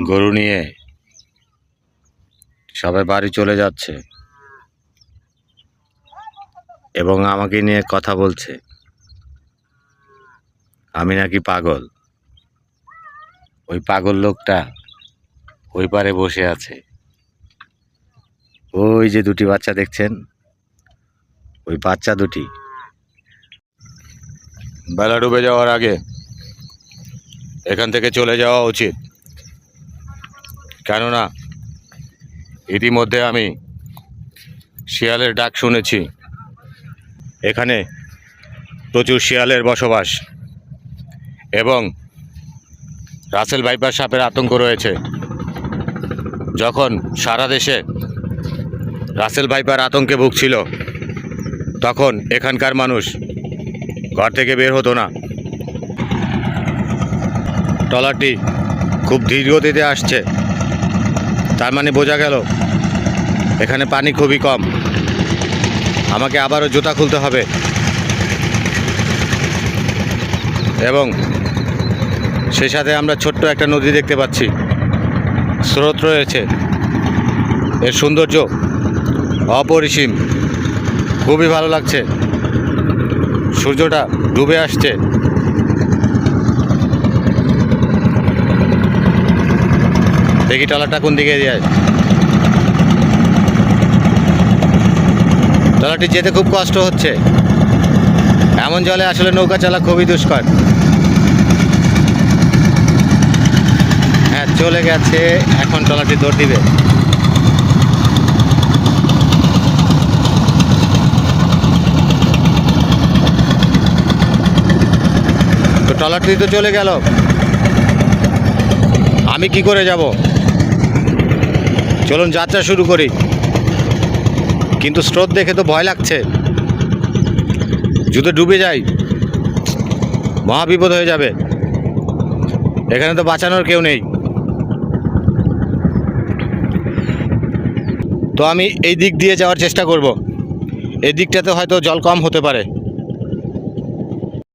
গরু নিয়ে সবাই বাড়ি চলে যাচ্ছে এবং আমাকে নিয়ে কথা বলছে আমি নাকি পাগল। ওই পাগল লোকটা ওই পারে বসে আছে। ওই যে দুটি বাচ্চা দেখছেন, ওই বাচ্চা দুটি বেলা ডুবে যাওয়ার আগে এখান থেকে চলে যাওয়া উচিত, কেননা ইতিমধ্যে আমি শিয়ালের ডাক শুনেছি। এখানে প্রচুর শিয়ালের বসবাস এবং রাসেল ভাইপার সাপের আতঙ্ক রয়েছে। যখন সারা দেশে রাসেল ভাইপার আতঙ্কে ভুগছিল তখন এখানকার মানুষ ঘর থেকে বের হতো না। ট্রলারটি খুব ধীর গতিতে আসছে, তার মানে বোঝা গেল এখানে পানি খুবই কম। আমাকে আবারও জুতা খুলতে হবে এবং সেই সাথে আমরা ছোট্ট একটা নদী দেখতে পাচ্ছি, স্রোত রয়েছে। এর সৌন্দর্য অপরিসীম, খুবই ভালো লাগছে। সূর্যটা ডুবে আসছে। দেখি ট্রলারটা কোন দিকে যায়। ট্রলারটি যেতে খুব কষ্ট হচ্ছে, এমন জলে আসলে নৌকা চালা খুবই দুষ্কর। হ্যাঁ, চলে গেছে। এখন ট্রলারটি দৌড় দিবে। তো ট্রলারটি তো চলে গেল, আমি কি করে যাব? চলুন যাত্রা শুরু করি। কিন্তু স্রোত দেখে তো ভয় লাগছে, যদি ডুবে যাই মহাবিপদ হয়ে যাবে। এখানে তো বাঁচানোর কেউ নেই। তো আমি এই দিক দিয়ে যাওয়ার চেষ্টা করব। এই দিকটাতে হয়তো জল কম হতে পারে।